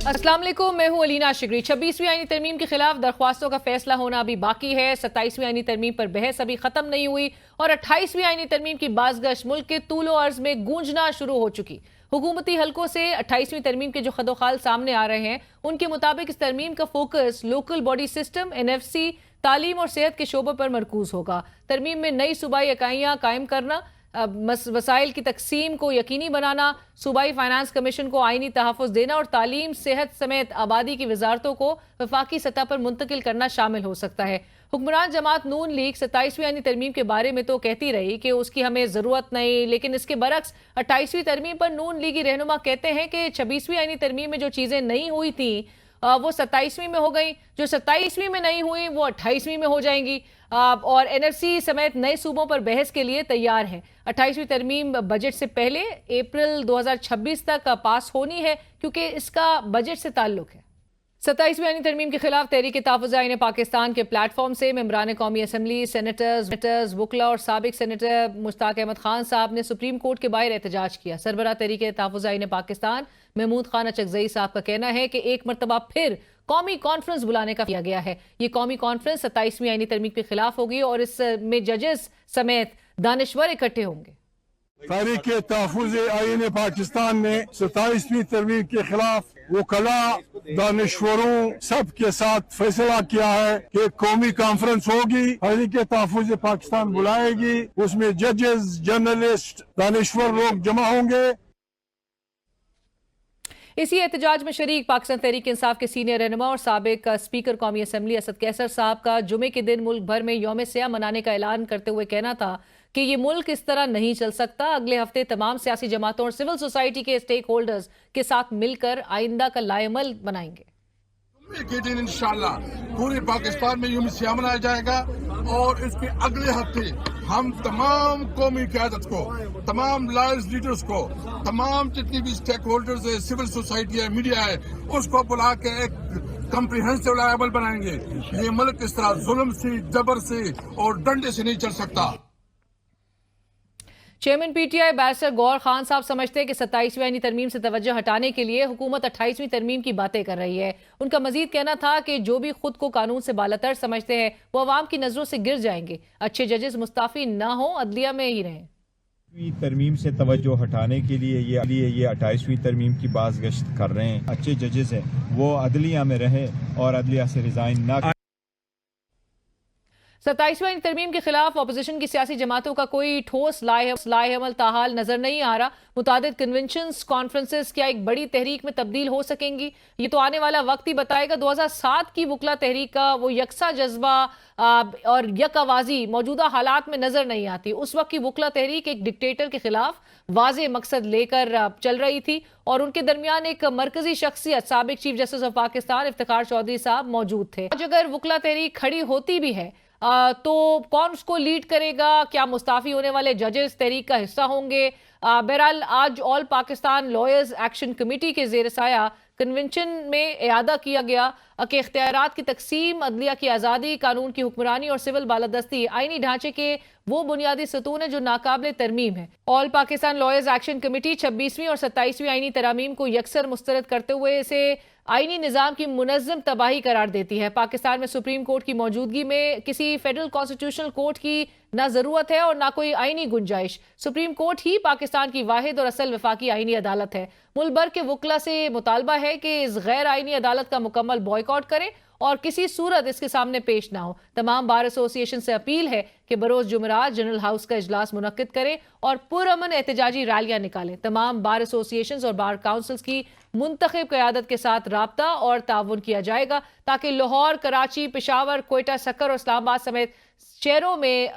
अस्सलाम वालेकुम, मैं हूं अलीना शिगरी। 26वीं आईनी तरमीम के खिलाफ दरख्वास्तों का फैसला होना अभी बाकी है। 27वीं आईनी तरमीम पर बहस अभी खत्म नहीं हुई और 28वीं आईनी तरमीम की बाज़गश मुल्क के तूलो अर्ज में गूंजना शुरू हो चुकी। हुकूमती हलकों से 28वीं तरमीम के जो खदोखाल सामने आ रहे हैं, उनके मुताबिक इस तरमीम का focus local body system, NFC, तालीम और सेहत के शोबों पर मरकूज होगा। तरमीम में नई सूबाई इकाइयां कायम करना, वसाइल की तकसीम को यकीनी बनाना, सूबाई फाइनेंस कमीशन को आईनी तहफ़्फ़ुज़ देना और तालीम, सेहत समेत आबादी की वजारतों को वफाकी सतह पर मुंतकिल करना शामिल हो सकता है। हुक्मरान जमात नून लीग 27वीं आईनी तरमीम के बारे में तो कहती रही कि उसकी हमें ज़रूरत नहीं, लेकिन इसके बरक्स 28वीं तरमीम पर नून लीगी रहनुमा कहते हैं कि 26वीं आईनी तरमीम में जो चीज़ें नहीं हुई थी वो 27वीं में हो गई, जो 27वीं में नहीं हुई वो 28वीं में हो जाएंगी। और NFC समेत नए सूबों पर बहस के लिए तैयार हैं। 28वीं तरमीम बजट से पहले अप्रैल 2026 तक पास होनी है, क्योंकि इसका बजट से ताल्लुक है। 27वीं आईनी तरमीम के खिलाफ तहरीक तहफ़्फ़ुज़ आईन पाकिस्तान के प्लेटफॉर्म से मेंबरान कौमी असम्बली, सेनेटर्स, वकला और साबिक सेनेटर मुश्ताक अहमद खान साहब ने सुप्रीम कोर्ट के बाहर एहतजाज किया। सरबराह तहरीक तहफ़्फ़ुज़ आईन पाकिस्तान महमूद खान अचकज़ई साहब का कहना है कि एक मरतबा फिर कौमी कॉन्फ्रेंस बुलाने का किया गया है। ये कौमी कॉन्फ्रेंस 27वीं आईनी तरमीम के खिलाफ होगी और इसमें जजेस समेत दानिश्वर इकट्ठे होंगे। तहरीक तहफ़्फ़ुज़ आईन पाकिस्तान ने 27वीं तरमीम के खिलाफ वकला, दानिश्वरों सब के साथ फैसला किया है कि कौमी कॉन्फ्रेंस होगी, तहरीक तहफ़्फ़ुज़ पाकिस्तान बुलाएगी, उसमें जजेस, जर्नलिस्ट, दानिश्वर लोग जमा होंगे। इसी एहतजाज में शरीक पाकिस्तान तहरीक इंसाफ के सीनियर रहनुमा और साबिक स्पीकर कौमी असम्बली असद कैसर साहब का जुमे के दिन मुल्क भर में यौम सियाह मनाने का ऐलान करते हुए कहना था कि ये मुल्क इस तरह नहीं चल सकता। अगले हफ्ते तमाम सियासी जमातों और सिविल सोसाइटी के स्टेक होल्डर्स के साथ मिलकर आइंदा का लाएमल बनाएंगे। के दिन इंशाल्लाह पूरे पाकिस्तान में यौम सियाह मनाया जाएगा और इसके अगले हफ्ते हम तमाम कौमी क़यादत को, तमाम लॉयर्स लीडर्स को, तमाम जितनी भी स्टेक होल्डर्स है, सिविल सोसाइटी है, मीडिया है, उसको बुला के एक कम्प्रिहेंसिव लायबल बनाएंगे। ये मुल्क इस तरह जुल्म से, जबर से और डंडे से नहीं चल सकता। चेयरमैन PTI बैरिस्टर गौर खान साहब समझते हैं कि 27वीं आईनी तरमीम से तवज्जो हटाने के लिए हुकूमत 28वीं तरमीम की बातें कर रही है। उनका मजीद कहना था कि जो भी खुद को कानून से बालातर समझते हैं वो अवाम की नजरों से गिर जाएंगे। अच्छे जजेस मुस्ताफी ना हो, अदलिया में ही रहें। तरमीम से तवज्जो हटाने के लिए ये 28वीं तरमीम की बाज़गश्त कर रहे हैं। अच्छे जजेस हैं वो अदलिया में रहे और अदलिया से रिजाइन ना। 27वीं आईनी तरमीम के खिलाफ अपोजिशन की सियासी जमातों का कोई ठोस लाएअमल ताहाल नजर नहीं आ रहा। मुतादिद कन्वेंशंस, कॉन्फ्रेंसेस क्या एक बड़ी तहरीक में तब्दील हो सकेंगी, ये तो आने वाला वक्त ही बताएगा। 2007 की वकला तहरीक का वो यकसा जज्बा और यक आवाजी मौजूदा हालात में नजर नहीं आती। उस वक्त की वकला तहरीक एक डिक्टेटर के खिलाफ वाज़े मकसद लेकर चल रही थी और उनके दरमियान एक मरकजी शख्सियत साबिक chief justice of Pakistan Iftikhar Chaudhry साहब मौजूद थे। आज अगर वकला तहरीक खड़ी होती भी है तो कौन उसको लीड करेगा? क्या मुस्ताफी होने वाले जजेस तहरीक का हिस्सा होंगे? बहरहाल आज all Pakistan lawyers action committee के ज़ेर साया कन्वेंशन में इयादा किया गया कि इख्तियारात की तकसीम, अदलिया की आज़ादी, कानून की हुक्मरानी और सिविल बालादस्ती आईनी ढांचे के वो बुनियादी सतून है जो नाकाबिल तरमीम है। All Pakistan lawyers action committee 26वीं और 27वीं आईनी तरामीम को यकसर मुस्तरद करते हुए इसे आईनी निज़ाम की मुनज़्ज़म तबाही करार देती है। पाकिस्तान में सुप्रीम कोर्ट की मौजूदगी में किसी फेडरल कॉन्स्टिट्यूशनल कोर्ट की ना ज़रूरत है और ना कोई आईनी गुंजाइश। सुप्रीम कोर्ट ही पाकिस्तान की वाहिद और असल वफाकी आईनी अदालत है। मुल्क भर के वकला से मुतालबा है कि इस गैर आईनी अदालत का मुकम्मल बॉयकॉट करें और किसी सूरत इसके सामने पेश ना हो। तमाम बार एसोसिएशन से अपील है कि बरोज़ जुमेरात जनरल हाउस का इजलास मुनक्किद करें और पुरअमन एहतजाजी रैलियां निकालें। तमाम बार एसोसिएशन और बार काउंसिल्स की मुंतखब क़यादत के साथ राब्ता और ताउन किया जाएगा ताकि लाहौर, कराची, पेशावर, कोयटा, सक्कर और इस्लामाबाद समेत शहरों में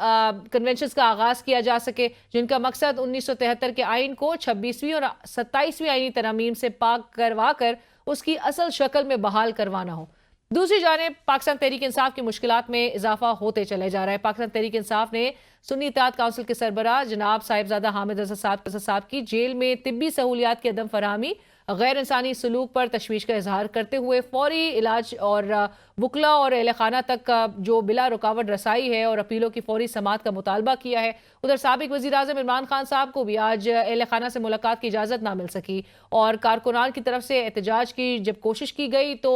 कन्वेंशंस का आगाज किया जा सके, जिनका मकसद 1973 के आइन को 26वीं और 27वीं आईनी तरमीम से पाक करवा कर उसकी असल शक्ल में बहाल करवाना हो। दूसरी जानिब पाकिस्तान तहरीक इंसाफ की मुश्किलात में इजाफा होते चले जा रहा है। पाकिस्तान तहरीक इंसाफ ने सुन्नी इत्तेहाद काउंसिल के सरबराह जनाब साहिबजादा हामिद रजा साहब की जेल में तिब्बी सहूलियात की अदम फरहमी, गैर इंसानी सलूक पर तशवीश का इजहार करते हुए फौरी इलाज और वकला और अहल खाना तक का जो बिला रुकावट रसाई है और अपीलों की फौरी समाअत का मुतालबा किया है। उधर साबिक वज़ीर आज़म इमरान खान साहब को भी आज अहल खाना से मुलाकात की इजाज़त ना मिल सकी और कारकुनान की तरफ से एहतजाज की जब कोशिश की गई तो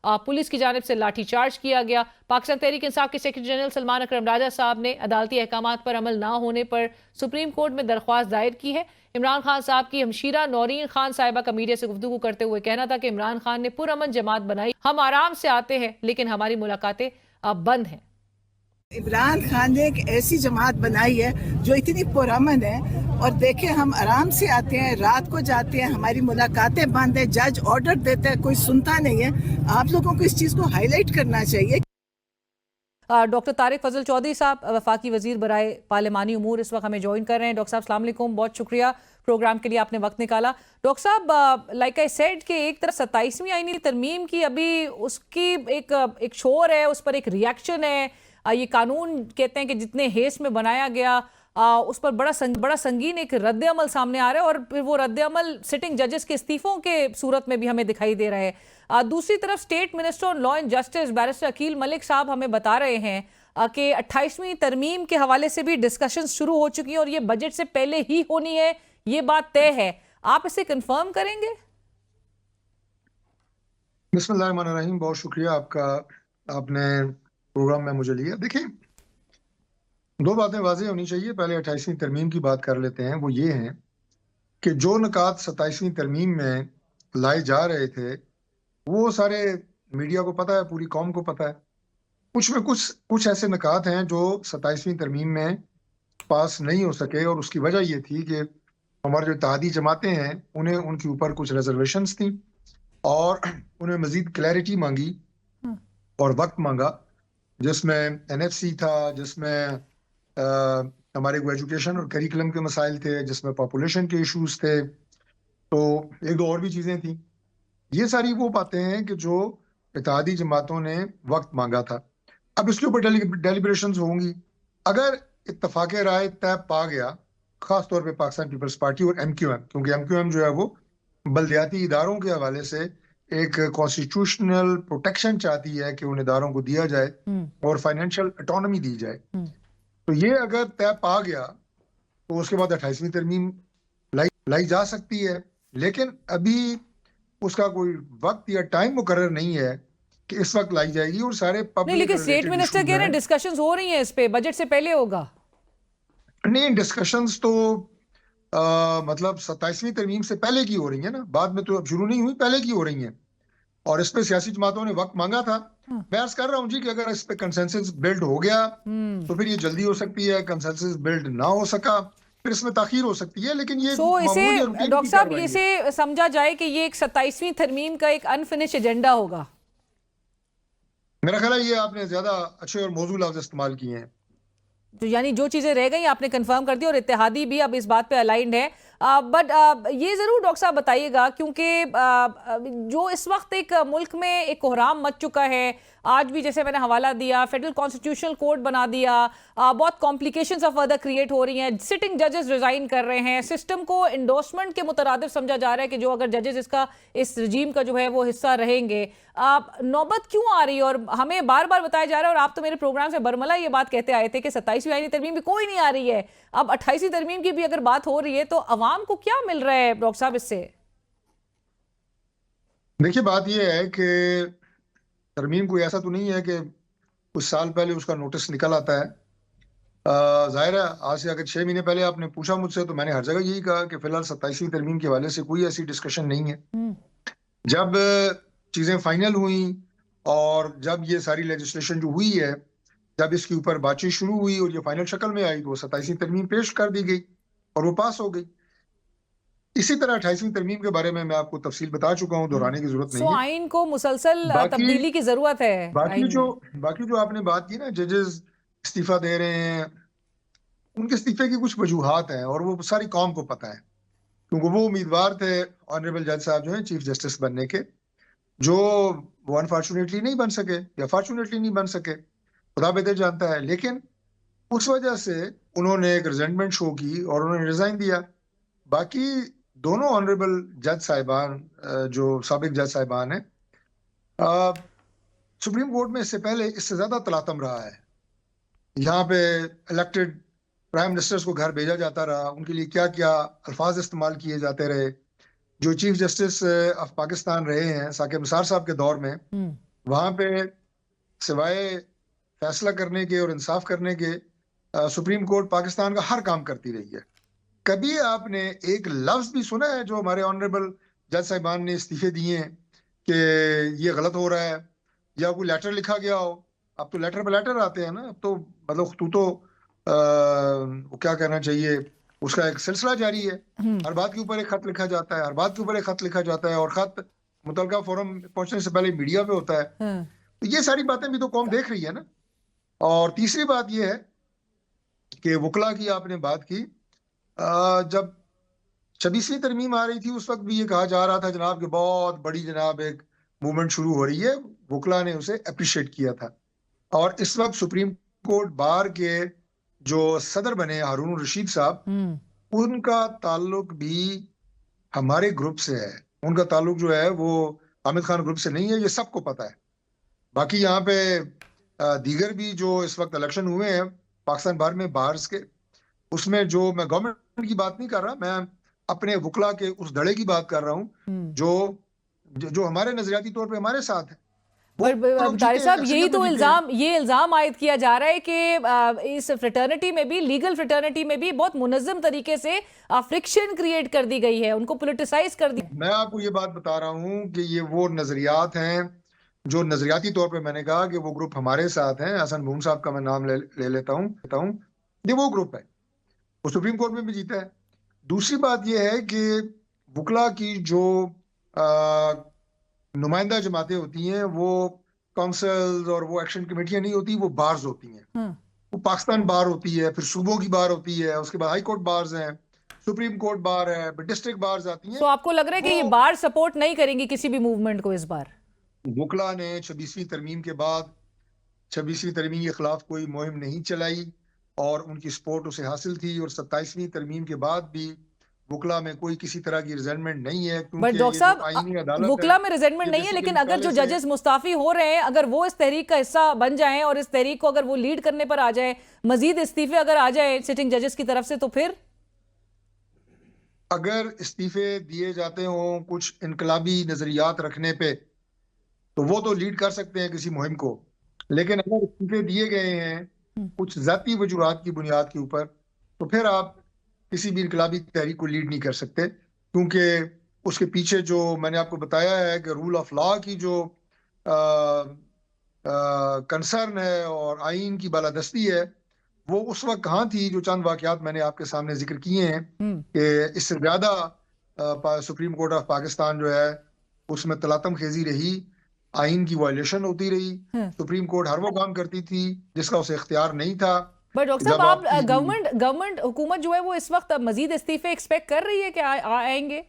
पुलिस की जानिब से लाठीचार्ज किया गया। पाकिस्तान तहरीक इंसाफ के सेक्रेटरी जनरल सलमान अकरम राजा साहब ने अदालती अहकामात पर अमल ना होने पर सुप्रीम कोर्ट में दरख्वास्त दायर की है। इमरान खान साहब की हमशीरा नौरीन खान साहिबा का मीडिया से गुफ्तगू करते हुए कहना था कि इमरान खान ने पुरअमन जमात बनाई, हम आराम से आते हैं लेकिन हमारी मुलाकातें अब बंद हैं। इमरान खान ने एक ऐसी जमात बनाई है जो इतनी पुरअमन है और देखें हम आराम से आते हैं, रात को जाते हैं, हमारी मुलाकातें बंद है, जज ऑर्डर देता है, कोई सुनता नहीं है। आप लोगों को इस चीज़ को हाईलाइट करना चाहिए। डॉक्टर तारिक फजल चौधरी साहब वफाकी वजीर बराए पार्लिमानी उमूर इस वक्त हमें ज्वाइन कर रहे हैं। डॉक्टर साहब अस्सलाम वालेकुम, बहुत शुक्रिया प्रोग्राम के लिए आपने वक्त निकाला। डॉक्टर साहब, लाइक आई सेड कि एक तरफ 27वीं आईनी तरमीम की अभी उसकी एक शोर है, उस पर एक रिएक्शन है। ये कानून कहते हैं कि जितने हेस में बनाया गया उस पर बड़ा संगीन एक रद्द अमल सामने आ रहा है और फिर वो रद्द अमल सिटिंग जजेस के इस्तीफों के सूरत में भी हमें दिखाई दे रहा है। दूसरी तरफ state minister on law and justice barrister Aqeel Malik साहब हमें बता रहे हैं कि 28वीं तरमीम के हवाले से भी डिस्कशन शुरू हो चुकी हैं और ये बजट से पहले ही होनी है, ये बात तय है। आप इसे कंफर्म करेंगे? बिस्मिल्लाहिर्रहमानिर्रहीम, बहुत शुक्रिया आपका, आपने प्रोग्राम में मुझे लिया। देखिए, दो बातें वाज़ेह होनी चाहिए। पहले 28वीं तरमीम की बात कर लेते हैं। वो ये हैं कि जो नुकात 27वीं तरमीम में लाए जा रहे थे वो सारे मीडिया को पता है, पूरी कौम को पता है। कुछ ऐसे नुकात हैं जो 27वीं तरमीम में पास नहीं हो सके और उसकी वजह ये थी कि हमारे जो इत्तेहादी जमातें हैं उन्हें उनके ऊपर कुछ रिजर्वेशंस थी और उन्हें मजीद क्लैरिटी मांगी और वक्त मांगा, जिसमें NFC था, जिसमें हमारे एजुकेशन और करिकुलम के मसाइल थे, जिसमें पॉपुलेशन के इश्यूज थे, तो एक दो और भी चीज़ें थी। ये सारी वो बातें हैं कि जो इत्तेहादी जमातों ने वक्त मांगा था। अब इसके ऊपर डेलिब्रेशंस होंगी। अगर इत्तफाक राय तय पा गया, खास तौर पे पाकिस्तान पीपल्स पार्टी और MQM, क्योंकि MQM जो है वो बल्दियाती इदारों के हवाले से एक कॉन्स्टिट्यूशनल प्रोटेक्शन चाहती है कि उन इदारों को दिया जाए और फाइनेंशियल ऑटोनॉमी दी जाए। तो ये अगर तय पा गया तो उसके बाद 28वीं तरमीम लाई जा सकती है, लेकिन अभी उसका कोई वक्त या टाइम मुकर्रर नहीं है कि इस वक्त लाई जाएगी। और सारे नहीं, लेकिन स्टेट मिनिस्टर कह रहे हैं डिस्कशंस हो रही हैं इस पे, बजट से पहले होगा। नहीं, डिस्कशंस तो मतलब 27वीं तरमीम से पहले की हो रही है ना, बाद में तो अब शुरू नहीं हुई, पहले की हो रही है और इस पे सियासी जमातों ने वक्त मांगा था। मैं अर्ज कर रहा हूँ जी कि अगर इस पे कंसेंसस बिल्ड हो गया तो फिर ये जल्दी हो सकती है, कंसेंसस बिल्ड ना हो सका फिर इसमें ताखीर हो सकती है। लेकिन ये इसे डॉक्टर साहब इसे समझा जाए कि ये एक 27वीं तरमीम का एक अनफिनिश एजेंडा होगा। मेरा ख्याल है ये आपने ज्यादा अच्छे और मौजूद लफ्ज इस्तेमाल किए हैं। तो यानी जो चीजें रह गई आपने कंफर्म कर दी और इत्तेहादी भी अब इस बात पे अलाइंड है। बट ये जरूर डॉक्टर साहब बताइएगा, क्योंकि जो इस वक्त एक मुल्क में एक कोहराम मच चुका है, आज भी जैसे मैंने हवाला दिया, फेडरल कॉन्स्टिट्यूशनल कोड बना दिया, बहुत कॉम्प्लिकेशंस ऑफ फर्दर क्रिएट हो रही हैं, सिटिंग जजेस रिजाइन कर रहे हैं, सिस्टम को इंडोर्समेंट के मुतरादिफ समझा जा रहा है कि जो अगर जजेस इस रजीम का जो है वो हिस्सा रहेंगे। नौबत क्यों आ रही है? और हमें बार बार बताया जा रहा है और आप तो मेरे प्रोग्राम से बरमला ये बात कहते आए थे कि 27वीं आईनी तरमीम भी कोई नहीं आ रही है, अब 28वीं तरमीम की भी अगर बात हो रही है तो अवाम को क्या मिल रहा है डॉक्टर साहब इससे? देखिए, बात यह है कि तरमीम कोई ऐसा तो नहीं है कि कुछ साल पहले उसका नोटिस निकल आता है। जाहिर है आज से अगर 6 महीने पहले आपने पूछा मुझसे तो मैंने हर जगह यही कहा कि फिलहाल 27वीं तरमीम के हवाले से कोई ऐसी डिस्कशन नहीं है। जब चीजें फाइनल हुई और जब ये सारी लेजिस्लेशन जो हुई है, जब इसके ऊपर बातचीत शुरू हुई और ये फाइनल शक्ल में आई तो 27वीं तरमीम पेश कर दी गई और वो पास हो गई। इसी तरह 28वीं तरमीम के बारे में मैं आपको तफसील बता चुका हूँ, दोहराने की जरूरत नहीं है। आइन को मुसलसल तब्दीली की जरूरत है। बाकी जो आपने बात की ना, जजेस इस्तीफा दे रहे हैं, उनके इस्तीफे की कुछ वजूहात हैं और वो सारी कौम को पता है, क्योंकि वो उम्मीदवार थे ऑनरेबल जज साहब जो है चीफ जस्टिस बनने के, जो वो अनफॉर्चुनेटली नहीं बन सके या फॉर्चुनेटली नहीं बन सके, खुदा बेहतर जानता है। लेकिन उस वजह से उन्होंने एक रिजेंटमेंट शो की और उन्होंने रिजाइन दिया। बाकी दोनों ऑनरेबल जज साहिबान जो साबिक जज साहिबान हैं, सुप्रीम कोर्ट में इससे पहले इससे ज्यादा तलातम रहा है। यहाँ पे इलेक्टेड प्राइम मिनिस्टर्स को घर भेजा जाता रहा, उनके लिए क्या क्या अल्फाज इस्तेमाल किए जाते रहे। जो चीफ जस्टिस ऑफ पाकिस्तान रहे हैं साकिब निसार साहब के दौर में, वहां पे सिवाय फैसला करने के और इंसाफ करने के सुप्रीम कोर्ट पाकिस्तान का हर काम करती रही है। कभी आपने एक लफ्ज भी सुना है जो हमारे ऑनरेबल जज साहिबान ने इस्तीफे दिए हैं कि ये गलत हो रहा है, या कोई लेटर लिखा गया हो? अब तो लेटर पे लेटर आते हैं ना, अब तो मतलब तू तो क्या कहना चाहिए, उसका एक सिलसिला जारी है। हर बात के ऊपर एक खत लिखा जाता है, हर बात के ऊपर एक खत लिखा जाता है, और खत मुतलका फोरम पहुंचने से पहले मीडिया पे होता है। तो ये सारी बातें भी तो कौम देख रही है ना। और तीसरी बात ये है कि वकला की आपने बात की, जब 26वीं तरमीम आ रही थी उस वक्त भी ये कहा जा रहा था जनाब कि बहुत बड़ी जनाब एक मूवमेंट शुरू हो रही है, वकला ने उसे अप्रिशिएट किया था। और इस वक्त सुप्रीम कोर्ट बार के जो सदर बने हारून रशीद साहब, उनका ताल्लुक भी हमारे ग्रुप से है। उनका ताल्लुक जो है वो हामिद खान ग्रुप से नहीं है, ये सबको पता है। बाकी यहाँ पे दीगर भी जो इस वक्त इलेक्शन हुए हैं पाकिस्तान भर में बाहर्स के, उसमें जो मैं गवर्नमेंट की बात नहीं कर रहा, मैं अपने वकला के उस धड़े की बात कर रहा हूँ जो हमारे नजरियाती तौर पे हमारे साथ है। तारिक साहब, ये इल्जाम आयद किया जा रहा है कि इस फ्रेटर्निटी में भी, लीगल फ्रेटर्निटी में भी बहुत मुनज़्ज़म तरीके से फ्रिक्शन क्रिएट कर दी गई है, उनको पॉलिटिसाइज कर दी। मैं आपको ये बात बता रहा हूँ कि ये वो नजरियात हैं जो नजरियाती तौर पे मैंने कहा कि वो ग्रुप हमारे साथ हैं। हसन बून साहब का मैं नाम ले लेता हूँ, ये वो ग्रुप है, वो सुप्रीम कोर्ट में भी जीता है। दूसरी बात ये है कि वकला की जो नुमाइंदा जमातें होती हैं वो काउंसिल्स और वो एक्शन कमेटियां नहीं होती, वो बार्स होती हैं। वो पाकिस्तान बार होती है, फिर सूबों की बार होती है, उसके बाद हाई कोर्ट बार्स हैं, सुप्रीम कोर्ट बार है, डिस्ट्रिक्ट बार्स आती हैं। तो आपको लग रहा है कि ये बार सपोर्ट नहीं करेंगी किसी भी मूवमेंट को इस बार? वकला ने 26वीं तरमीम के बाद 26वीं तरमीम के खिलाफ कोई मुहिम नहीं चलाई और उनकी सपोर्ट उसे हासिल थी, और 27वीं तरमीम के बाद भी वकला में कोई किसी तरह की रिजेंटमेंट नहीं है। बट डॉक्टर साहब, वकला में रिजेंटमेंट नहीं है, लेकिन अगर जो जजेस मुस्ताफी हो रहे हैं, अगर वो इस तहरीक का हिस्सा बन जाएं और इस तहरीक को अगर वो लीड करने पर आ जाए, मजीद इस्तीफे अगर आ जाए सिटिंग जजेस की तरफ से, तो फिर अगर इस्तीफे दिए जाते हों कुछ इनकलाबी नजरियात रखने पे, तो वो तो लीड कर सकते हैं किसी मुहिम को। लेकिन अगर इस्तीफे दिए गए हैं कुछ जाती वजूहात की बुनियाद के ऊपर, तो फिर आप किसी भी इनकलाबी तहरीक को लीड नहीं कर सकते, क्योंकि उसके पीछे जो मैंने आपको बताया है कि रूल ऑफ लॉ की जो कंसर्न है और आइन की बालादस्ती है, वो उस वक्त कहाँ थी। जो चंद वाकयात मैंने आपके सामने जिक्र किए हैं कि इससे ज्यादा सुप्रीम कोर्ट ऑफ पाकिस्तान जो है उसमें तलातम खेजी रही, आइन की वायलेशन होती रही। सुप्रीम कोर्ट हर वो काम करती थी जिसका उसे इख्तियार नहीं था। बट डॉक्टर साहब, आप गवर्नमेंट हुकूमत जो है वो इस वक्त मजीद इस्तीफे एक्सपेक्ट कर रही है कि आएंगे?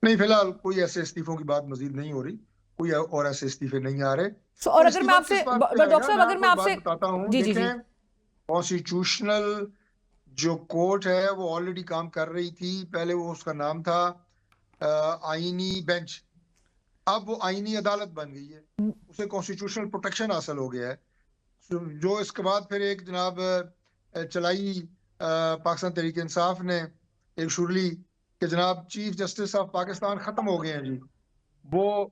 नहीं, फिलहाल कोई ऐसे इस्तीफों की बात मजीद नहीं हो रही, कोई और ऐसे इस्तीफे नहीं आ रहे। और अगर मैं आपसे डॉक्टर साहब, अगर मैं आपसे बताता हूँ, जी जी जी, कॉन्स्टिट्यूशनल जो कोर्ट है वो ऑलरेडी काम कर रही थी। पहले वो उसका नाम था आईनी बेंच, अब वो आईनी अदालत बन गई है, उसे कॉन्स्टिट्यूशनल प्रोटेक्शन हासिल हो गया है। जो इसके बाद फिर एक जनाब चलाई पाकिस्तान तहरीक इंसाफ ने एक शुरली कि जनाब चीफ जस्टिस ऑफ पाकिस्तान खत्म हो गए हैं जी, वो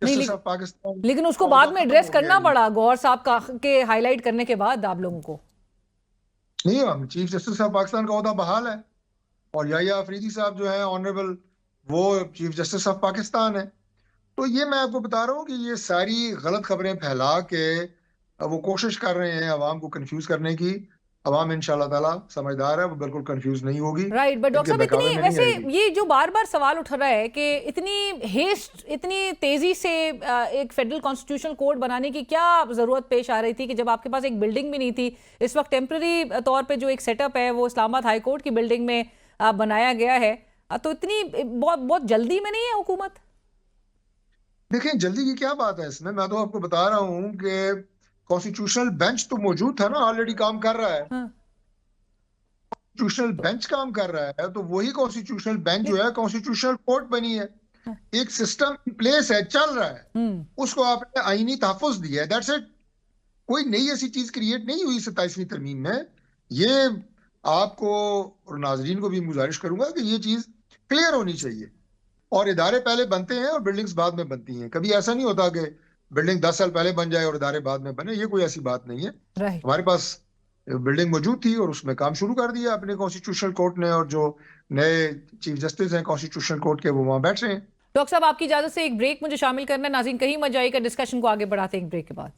जस्टिस ऑफ पाकिस्तान, लेकिन उसको बाद में एड्रेस करना पड़ा गौहर साहब का के हाईलाइट करने के बाद आप लोगों को। नहीं, हम चीफ जस्टिस ऑफ पाकिस्तान का ओहदा बहाल है, और याहिया अफरीदी साहब जो है ऑनरेबल, वो चीफ जस्टिस ऑफ पाकिस्तान है। तो ये मैं आपको बता रहा हूँ कि ये सारी गलत खबरें फैला के वो कोशिश कर रहे हैं अवाम को कंफ्यूज करने की। अवाम इंशाल्लाह ताला समझदार है, वो बिल्कुल कंफ्यूज नहीं होगी। राइट, बट डॉक्टर साहब, इतनी वैसे ये जो बार बार सवाल उठ रहा है कि इतनी हेस्ट, इतनी तेजी से एक फेडरल कॉन्स्टिट्यूशनल कोड बनाने की क्या जरूरत पेश आ रही थी कि जब आपके पास एक बिल्डिंग भी नहीं थी। इस वक्त टेम्पररी तौर पे जो एक सेटअप है वो इस्लामाबाद हाई कोर्ट की बिल्डिंग में बनाया गया है, तो इतनी बहुत जल्दी में नहीं है हुकूमत? देखिए, जल्दी की क्या बात है इसमें, मैं तो आपको बता रहा हूँ कि कॉन्स्टिट्यूशनल बेंच तो मौजूद था ना, ऑलरेडी काम कर रहा है। कॉन्स्टिट्यूशनल बेंच काम कर रहा है, तो वही कॉन्स्टिट्यूशनल बेंच जो है कॉन्स्टिट्यूशनल कोर्ट बनी है, एक सिस्टम इन प्लेस है, चल रहा है, उसको आपने आईनी तहफ़्फ़ुज़ दिया है, दैट्स इट। कोई नई ऐसी चीज क्रिएट नहीं हुई 27वीं तरमीम में। ये आपको और नाजरीन को भी गुजारिश करूंगा कि ये चीज क्लियर होनी चाहिए। और इदारे पहले बनते हैं और बिल्डिंग्स बाद में बनती हैं। कभी ऐसा नहीं होता कि बिल्डिंग 10 साल पहले बन जाए और इदारे बाद में बने, ये कोई ऐसी बात नहीं है। राइट। हमारे पास बिल्डिंग मौजूद थी और उसमें काम शुरू कर दिया अपने कॉन्स्टिट्यूशनल कोर्ट ने, और जो नए चीफ जस्टिस हैं कॉन्स्टिट्यूशनल कोर्ट के वो वहां बैठ रहे हैं। डॉक्टर साहब, आपकी इजाजत से एक ब्रेक मुझे शामिल करना है। नाज़रीन कहीं मत जाइएगा, डिस्कशन को आगे बढ़ाते हैं एक ब्रेक के बाद।